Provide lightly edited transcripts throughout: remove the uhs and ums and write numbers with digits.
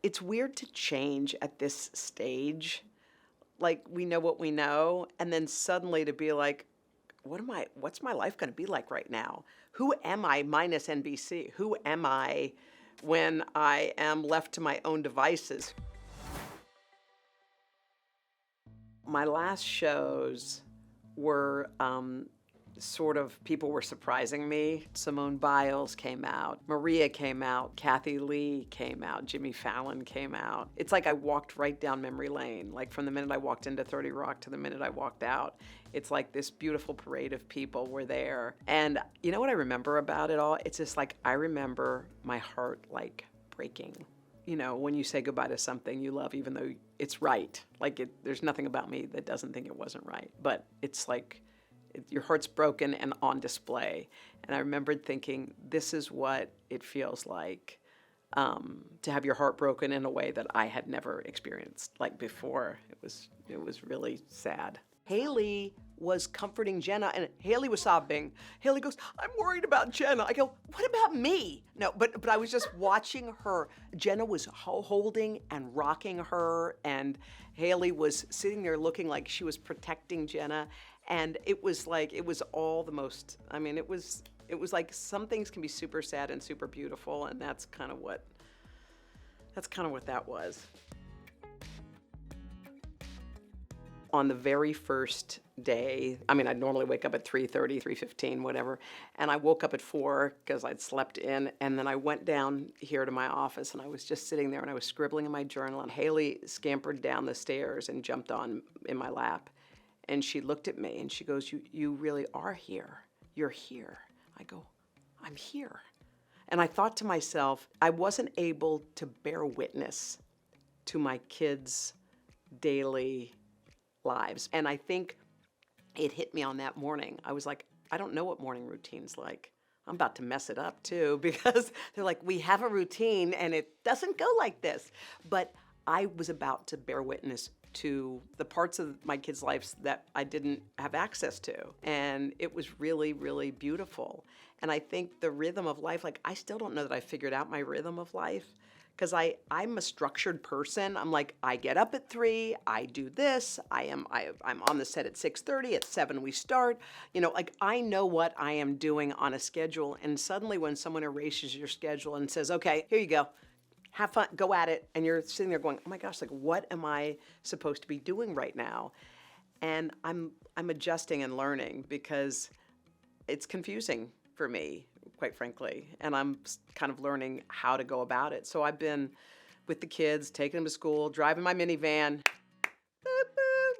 It's weird to change at this stage. Like, we know what we know, and then suddenly to be like, what's my life gonna be like right now? Who am I minus NBC? Who am I when I am left to my own devices? My last shows were sort of, people were surprising me. Simone Biles came out, Maria came out, Kathy Lee came out, Jimmy Fallon came out. It's like I walked right down memory lane, like from the minute I walked into 30 Rock to the minute I walked out. It's like this beautiful parade of people were there. And you know what I remember about it all? It's just like, I remember my heart like breaking. You know, when you say goodbye to something you love, even though it's right. Like, there's nothing about me that doesn't think it wasn't right. But it's like, your heart's broken and on display. And I remembered thinking, this is what it feels like to have your heart broken in a way that I had never experienced like before. It was really sad. Haley was comforting Jenna, and Haley was sobbing. Haley goes, I'm worried about Jenna. I go, what about me? No, but I was just watching her. Jenna was holding and rocking her, and Haley was sitting there looking like she was protecting Jenna. And it was like, it was all the most, I mean, it was like, some things can be super sad and super beautiful, and that's kind of what that was. On the very first day, I mean, I'd normally wake up at 3:30, 3:15, whatever, and I woke up at 4 because I'd slept in, and then I went down here to my office, and I was just sitting there, and I was scribbling in my journal, and Haley scampered down the stairs and jumped on in my lap. And she looked at me and she goes, you really are here. You're here. I go, I'm here. And I thought to myself, I wasn't able to bear witness to my kids' daily lives. And I think it hit me on that morning. I was like, I don't know what morning routine's like. I'm about to mess it up too, because they're like, we have a routine and it doesn't go like this. But I was about to bear witness to the parts of my kids' lives that I didn't have access to. And it was really, really beautiful. And I think the rhythm of life, like, I still don't know that I figured out my rhythm of life, because I'm a structured person. I'm like, I get up at 3, I do this, I'm on the set at 6:30, at 7 we start. You know, like, I know what I am doing on a schedule. And suddenly when someone erases your schedule and says, okay, here you go, have fun, go at it. And you're sitting there going, oh my gosh, like, what am I supposed to be doing right now? And I'm adjusting and learning, because it's confusing for me, quite frankly. And I'm kind of learning how to go about it. So I've been with the kids, taking them to school, driving my minivan. Boop, boop.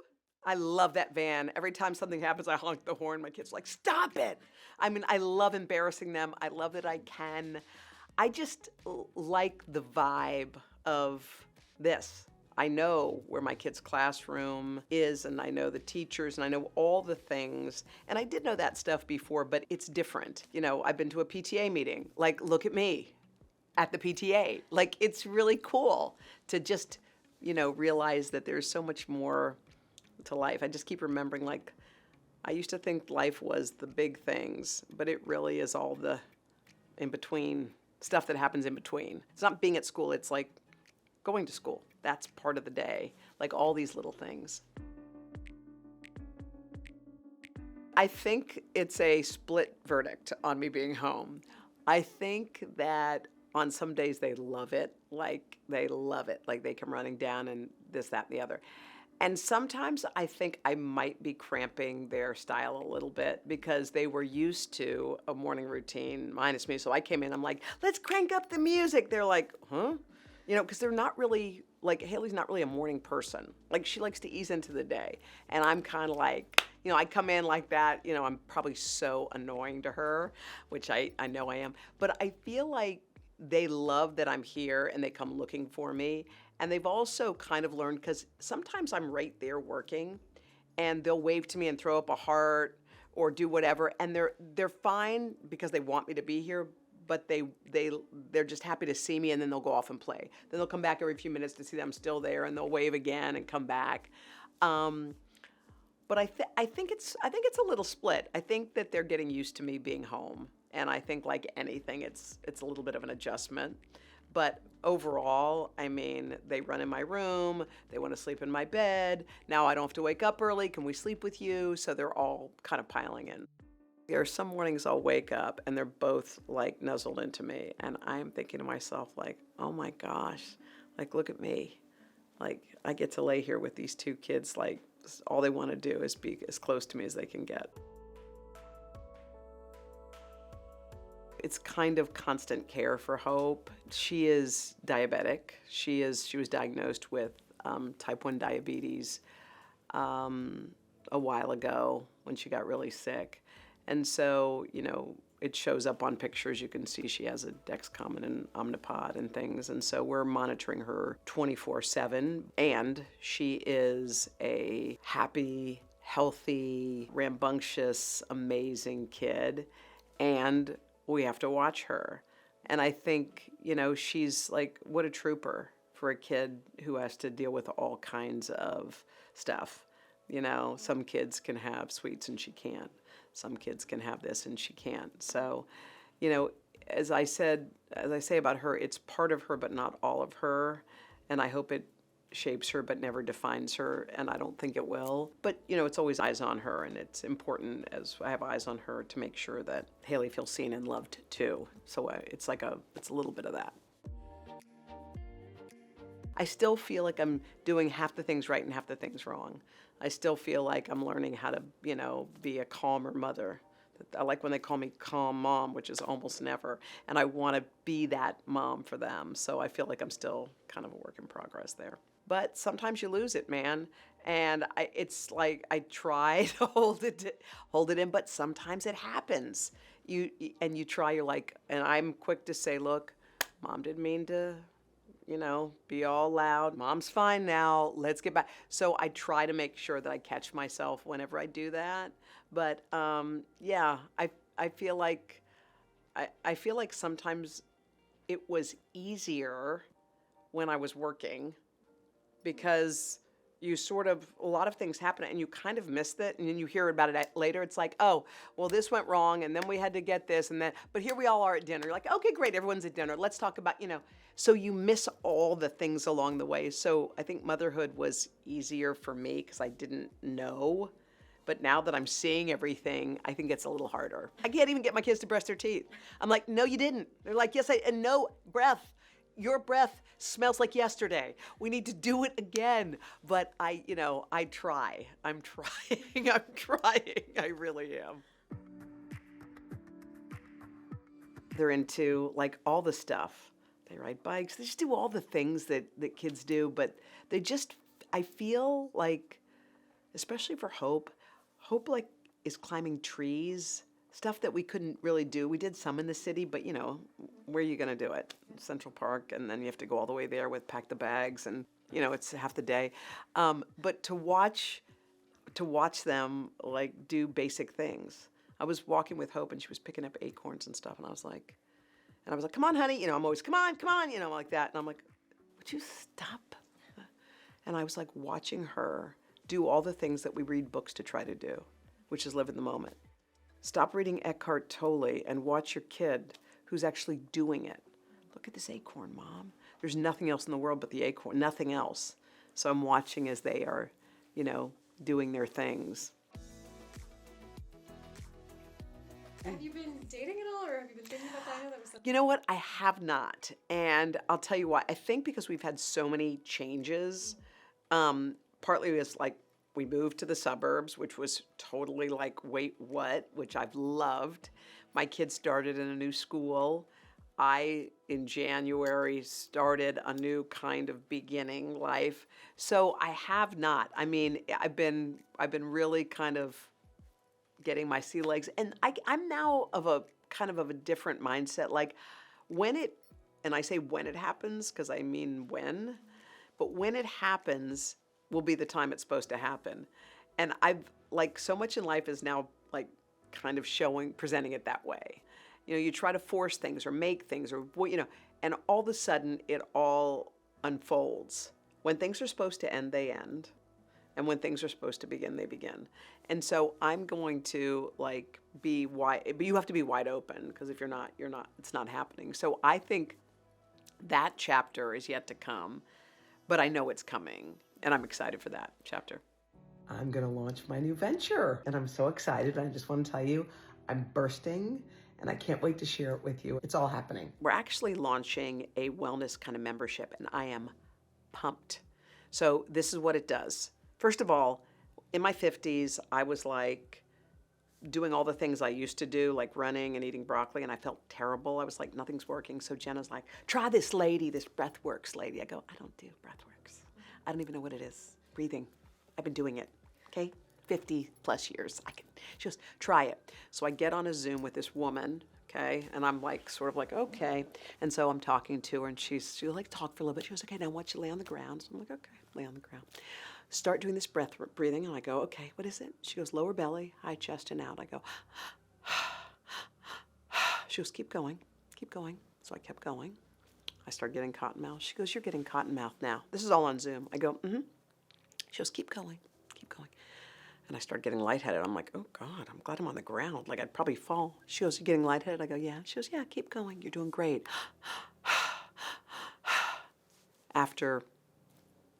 I love that van. Every time something happens, I honk the horn. My kids are like, stop it. I mean, I love embarrassing them. I love that I can. I just like the vibe of this. I know where my kids' classroom is, and I know the teachers, and I know all the things. And I did know that stuff before, but it's different. You know, I've been to a PTA meeting. Like, look at me at the PTA. Like, it's really cool to just, you know, realize that there's so much more to life. I just keep remembering, like, I used to think life was the big things, but it really is all the in-between stuff that happens in between. It's not being at school, it's like going to school. That's part of the day, like all these little things. I think it's a split verdict on me being home. I think that on some days they love it, like they come running down and this, that, and the other. And sometimes I think I might be cramping their style a little bit, because they were used to a morning routine minus me. So I came in, I'm like, let's crank up the music. They're like, huh? You know, because they're not really, like, Haley's not really a morning person. Like, she likes to ease into the day. And I'm kind of like, you know, I come in like that, you know, I'm probably so annoying to her, which I know I am. But I feel like they love that I'm here and they come looking for me. And they've also kind of learned, because sometimes I'm right there working and they'll wave to me and throw up a heart or do whatever. And they're fine because they want me to be here, but they're just happy to see me, and then they'll go off and play. Then they'll come back every few minutes to see that I'm still there, and they'll wave again and come back. But I think it's a little split. I think that they're getting used to me being home. And I think, like anything, it's a little bit of an adjustment. But overall, I mean, they run in my room, they want to sleep in my bed. Now I don't have to wake up early. Can we sleep with you? So they're all kind of piling in. There are some mornings I'll wake up and they're both like nuzzled into me. And I am thinking to myself, like, oh my gosh, like, look at me. Like, I get to lay here with these two kids, like, all they want to do is be as close to me as they can get. It's kind of constant care for Hope. She is diabetic. She was diagnosed with type 1 diabetes a while ago when she got really sick. And so, it shows up on pictures. You can see she has a Dexcom and an Omnipod and things. And so we're monitoring her 24/7. And she is a happy, healthy, rambunctious, amazing kid. And we have to watch her. And I think, she's like, what a trooper for a kid who has to deal with all kinds of stuff. Some kids can have sweets and she can't. Some kids can have this and she can't. So, as I say about her, it's part of her, but not all of her. And I hope it shapes her, but never defines her. And I don't think it will. But, it's always eyes on her. And it's important, as I have eyes on her, to make sure that Haley feels seen and loved too. So it's a little bit of that. I still feel like I'm doing half the things right and half the things wrong. I still feel like I'm learning how to, be a calmer mother. I like when they call me calm mom, which is almost never. And I want to be that mom for them. So I feel like I'm still kind of a work in progress there. But sometimes you lose it, man. And it's like I try to hold it in, but sometimes it happens. You try, you're like, and I'm quick to say, look, Mom didn't mean to, be all loud. Mom's fine now. Let's get back. So I try to make sure that I catch myself whenever I do that. But yeah, I feel like sometimes it was easier when I was working because a lot of things happen and you kind of missed it, and then you hear about it later. It's like, oh, well, this went wrong, and then we had to get this, and then, but here we all are at dinner. You're like, okay, great, everyone's at dinner. Let's talk about, so you miss all the things along the way. So I think motherhood was easier for me because I didn't know. But now that I'm seeing everything, I think it's a little harder. I can't even get my kids to brush their teeth. I'm like, no, you didn't. They're like, yes, and no, breath. Your breath smells like yesterday. We need to do it again. But I try. I'm trying. I'm trying. I really am. They're into like all the stuff. They ride bikes. They just do all the things that kids do. But I feel like, especially for Hope like is climbing trees. Stuff that we couldn't really do. We did some in the city, but where are you going to do it? Central Park, and then you have to go all the way there pack the bags, and it's half the day. But to watch them like do basic things. I was walking with Hope, and she was picking up acorns and stuff, and I was like, come on, honey. I'm always, come on, like that, and I'm like, would you stop? And I was like watching her do all the things that we read books to try to do, which is live in the moment. Stop reading Eckhart Tolle and watch your kid who's actually doing it. Look at this acorn, Mom. There's nothing else in the world but the acorn, nothing else. So I'm watching as they are, doing their things. Have you been dating at all, or have you been thinking about that? I know that was something. You know what? I have not. And I'll tell you why. I think because we've had so many changes, partly it's like, we moved to the suburbs, which was totally like, wait, what? Which I've loved. My kids started in a new school. I, in January, started a new kind of beginning life. So I have not. I mean, I've been really kind of getting my sea legs. And I'm now of a different mindset. Like and I say when it happens, because I mean when, but when it happens, will be the time it's supposed to happen. And I've like so much in life is now like kind of presenting it that way. You try to force things or make things or, and all of a sudden it all unfolds. When things are supposed to end, they end. And when things are supposed to begin, they begin. And so I'm going to like be wide, but you have to be wide open because if you're not, it's not happening. So I think That chapter is yet to come, but I know it's coming, and I'm excited for that chapter. I'm going to launch my new venture, and I'm so excited. I just want to tell you, I'm bursting, and I can't wait to share it with you. It's all happening. We're actually launching a wellness kind of membership, and I am pumped. So this is what it does. First of all, in my 50s, I was like doing all the things I used to do, like running and eating broccoli, and I felt terrible. I was like, nothing's working. So Jenna's like, try this lady, this breathworks lady. I go, I don't do breathworks. I don't even know what it is. Breathing. I've been doing it, okay? 50 plus years. She goes, try it. So I get on a Zoom with this woman, okay? And I'm like, sort of like, okay. And so I'm talking to her, and she like talk for a little bit. She goes, okay, now I want you to lay on the ground. So I'm like, okay, lay on the ground. Start doing this breathing, and I go, okay, what is it? She goes, lower belly, high chest, and out. I go, she goes, keep going, keep going. So I kept going. I start getting cotton mouth. She goes, you're getting cotton mouth now. This is all on Zoom. I go, mm-hmm. She goes, keep going, keep going. And I start getting lightheaded. I'm like, oh God, I'm glad I'm on the ground. Like I'd probably fall. She goes, you getting lightheaded? I go, yeah. She goes, yeah, keep going. You're doing great. After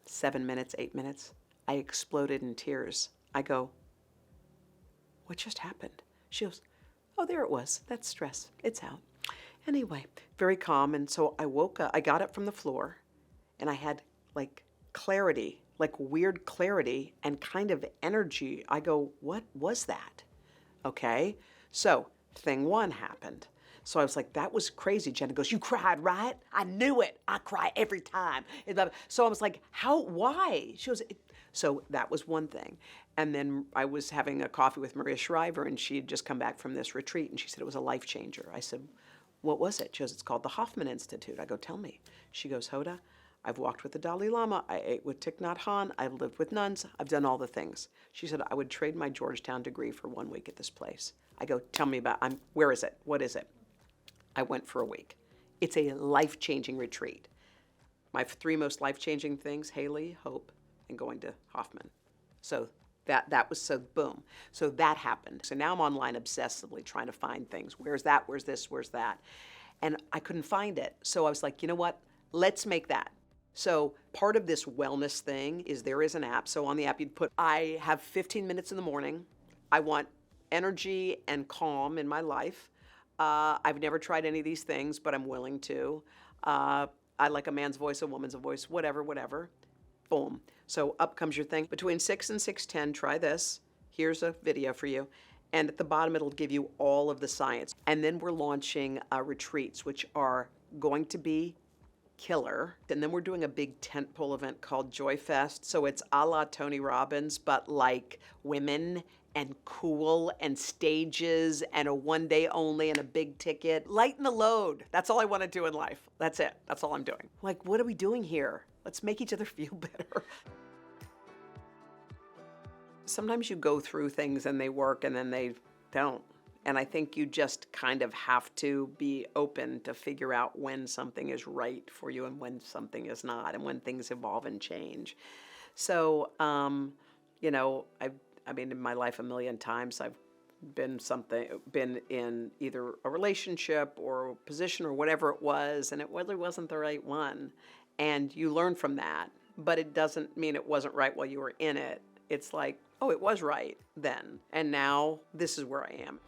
7 minutes, 8 minutes, I exploded in tears. I go, what just happened? She goes, oh, there it was. That's stress. It's out. Anyway, very calm. And so I woke up, I got up from the floor, and I had like clarity, like weird clarity and kind of energy. I go, what was that? Okay. So thing one happened. So I was like, that was crazy. Jenna goes, you cried, right? I knew it. I cry every time. So I was like, why? She goes, so that was one thing. And then I was having a coffee with Maria Shriver, and she had just come back from this retreat, and she said it was a life changer. I said, what was it? She goes, it's called the Hoffman Institute. I go, tell me. She goes, Hoda, I've walked with the Dalai Lama. I ate with Thich Nhat Hanh. I've lived with nuns. I've done all the things. She said, I would trade my Georgetown degree for 1 week at this place. I go, tell me about, where is it? What is it? I went for a week. It's a life-changing retreat. My 3 most life-changing things, Haley, Hope, and going to Hoffman. So that was so boom. So that happened. So now I'm online obsessively trying to find things. Where's that? Where's this? Where's that? And I couldn't find it. So I was like, you know what? Let's make that. So part of this wellness thing is there is an app. So on the app you'd put, I have 15 minutes in the morning. I want energy and calm in my life. I've never tried any of these things, but I'm willing to. I like a man's voice, a woman's voice, whatever. Boom. So up comes your thing. Between 6 and 6:10, try this. Here's a video for you. And at the bottom, it'll give you all of the science. And then we're launching retreats, which are going to be killer. And then we're doing a big tentpole event called Joy Fest. So it's a la Tony Robbins, but like women and cool and stages and a 1 day only and a big ticket. Lighten the load. That's all I want to do in life. That's it. That's all I'm doing. Like, what are we doing here? Let's make each other feel better. Sometimes you go through things and they work and then they don't. And I think you just kind of have to be open to figure out when something is right for you and when something is not, and when things evolve and change. So, I mean, in my life a million times, I've been in either a relationship or a position or whatever it was, and it really wasn't the right one. And you learn from that, but it doesn't mean it wasn't right while you were in it. It's like, oh, it was right then, and now this is where I am.